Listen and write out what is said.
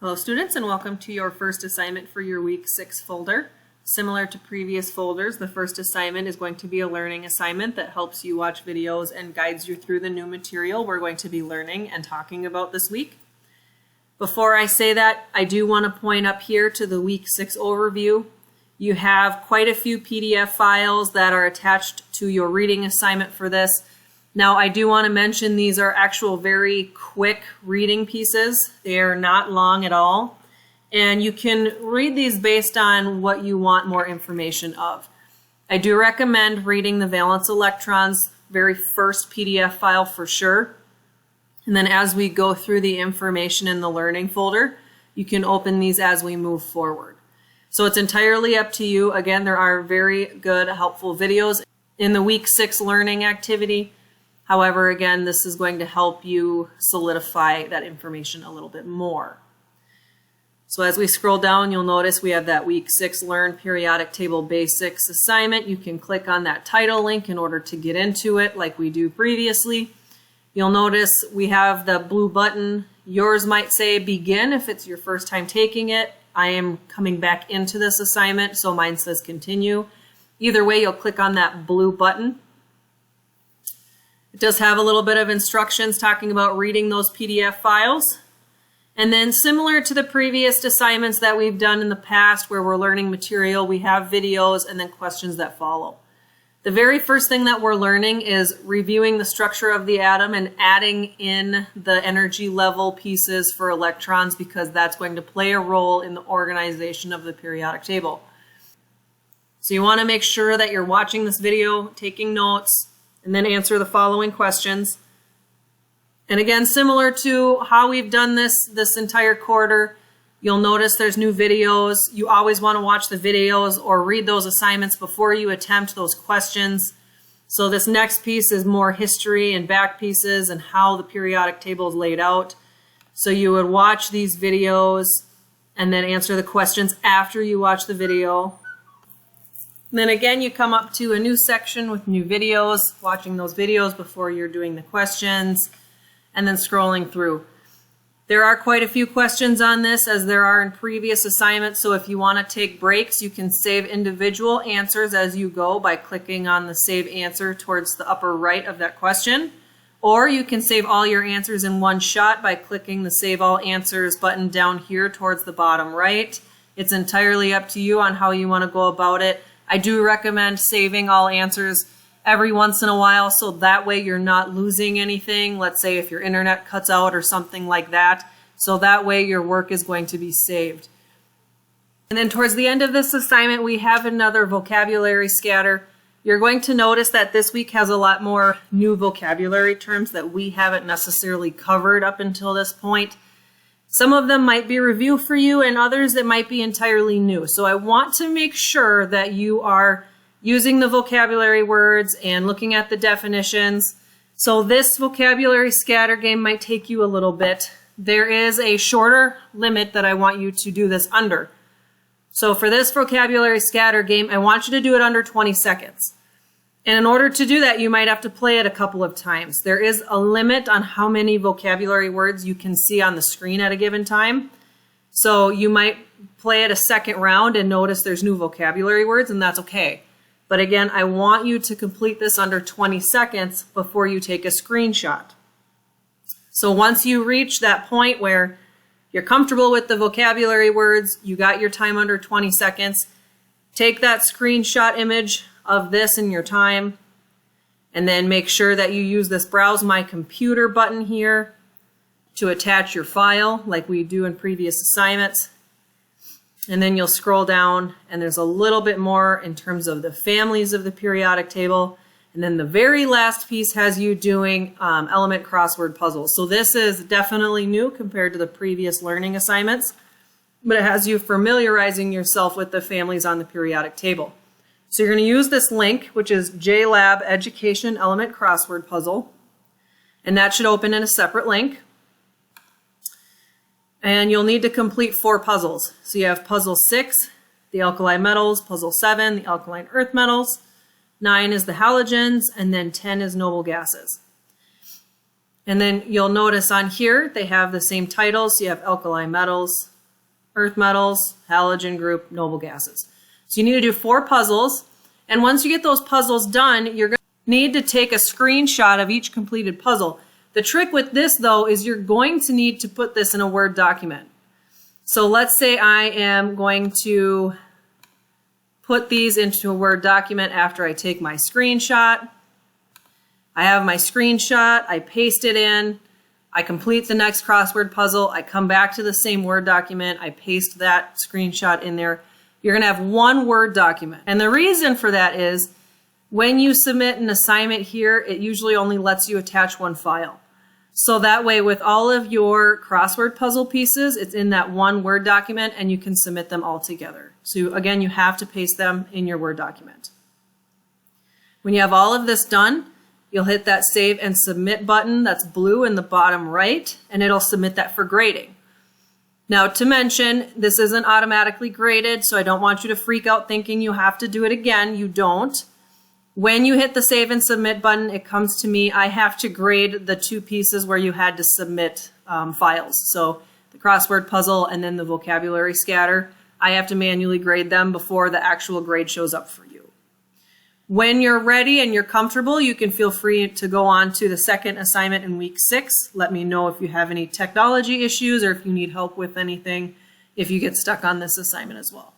Hello students, and welcome to your first assignment for your week 6 folder. Similar to previous folders, the first assignment is going to be a learning assignment that helps you watch videos and guides you through the new material we're going to be learning and talking about this week. Before I say that, I do want to point up here to the week 6 overview. You have quite a few PDF files that are attached to your reading assignment for this. Now, I do want to mention these are actual very quick reading pieces. They are not long at all. And you can read these based on what you want more information of. I do recommend reading the valence electrons very first PDF file for sure. And then as we go through the information in the learning folder, you can open these as we move forward. So it's entirely up to you. Again, there are very good, helpful videos in the week 6 learning activity. However, again, this is going to help you solidify that information a little bit more. So as we scroll down, you'll notice we have that week 6 Learn Periodic Table Basics assignment. You can click on that title link in order to get into it like we do previously. You'll notice we have the blue button. Yours might say begin if it's your first time taking it. I am coming back into this assignment, so mine says continue. Either way, you'll click on that blue button. It does have a little bit of instructions talking about reading those PDF files. And then similar to the previous assignments that we've done in the past where we're learning material, we have videos and then questions that follow. The very first thing that we're learning is reviewing the structure of the atom and adding in the energy level pieces for electrons because that's going to play a role in the organization of the periodic table. So you want to make sure that you're watching this video, taking notes, and then answer the following questions. And again, similar to how we've done this entire quarter, you'll notice there's new videos. You always want to watch the videos or read those assignments before you attempt those questions. So this next piece is more history and back pieces and how the periodic table is laid out. So you would watch these videos and then answer the questions after you watch the video. And then again, you come up to a new section with new videos, watching those videos before you're doing the questions, and then scrolling through. There are quite a few questions on this as there are in previous assignments, so if you want to take breaks, you can save individual answers as you go by clicking on the Save Answer towards the upper right of that question. Or you can save all your answers in one shot by clicking the Save All Answers button down here towards the bottom right. It's entirely up to you on how you want to go about it. I do recommend saving all answers every once in a while so that way you're not losing anything. Let's say if your internet cuts out or something like that. So that way your work is going to be saved. And then towards the end of this assignment, we have another vocabulary scatter. You're going to notice that this week has a lot more new vocabulary terms that we haven't necessarily covered up until this point. Some of them might be review for you and others that might be entirely new. So I want to make sure that you are using the vocabulary words and looking at the definitions. So this vocabulary scatter game might take you a little bit. There is a shorter limit that I want you to do this under. So for this vocabulary scatter game, I want you to do it under 20 seconds. And in order to do that, you might have to play it a couple of times. There is a limit on how many vocabulary words you can see on the screen at a given time. So you might play it a second round and notice there's new vocabulary words, and that's okay. But again, I want you to complete this under 20 seconds before you take a screenshot. So once you reach that point where you're comfortable with the vocabulary words, you got your time under 20 seconds, take that screenshot image of this in your time, and then make sure that you use this Browse My Computer button here to attach your file like we do in previous assignments. And then you'll scroll down and there's a little bit more in terms of the families of the periodic table. And then the very last piece has you doing element crossword puzzles. So this is definitely new compared to the previous learning assignments, but it has you familiarizing yourself with the families on the periodic table. So you're going to use this link, which is JLab Education Element Crossword Puzzle, and that should open in a separate link. And you'll need to complete 4 puzzles. So you have puzzle 6, the alkali metals, puzzle 7, the alkaline earth metals, 9 is the halogens, and then 10 is noble gases. And then you'll notice on here, they have the same titles. You have alkali metals, earth metals, halogen group, noble gases. So you need to do 4 puzzles. And once you get those puzzles done, you're going to need to take a screenshot of each completed puzzle. The trick with this, though, is you're going to need to put this in a Word document. So let's say I am going to put these into a Word document after I take my screenshot. I have my screenshot, I paste it in, I complete the next crossword puzzle, I come back to the same Word document, I paste that screenshot in there. You're going to have one Word document. And the reason for that is when you submit an assignment here, it usually only lets you attach one file. So that way with all of your crossword puzzle pieces, it's in that one Word document and you can submit them all together. So again, you have to paste them in your Word document. When you have all of this done, you'll hit that Save and Submit button that's blue in the bottom right, and it'll submit that for grading. Now, to mention, this isn't automatically graded, so I don't want you to freak out thinking you have to do it again. You don't. When you hit the Save and Submit button, it comes to me. I have to grade the 2 pieces where you had to submit files. So the crossword puzzle and then the vocabulary scatter. I have to manually grade them before the actual grade shows up for you. When you're ready and you're comfortable, you can feel free to go on to the second assignment in week 6. Let me know if you have any technology issues or if you need help with anything, if you get stuck on this assignment as well.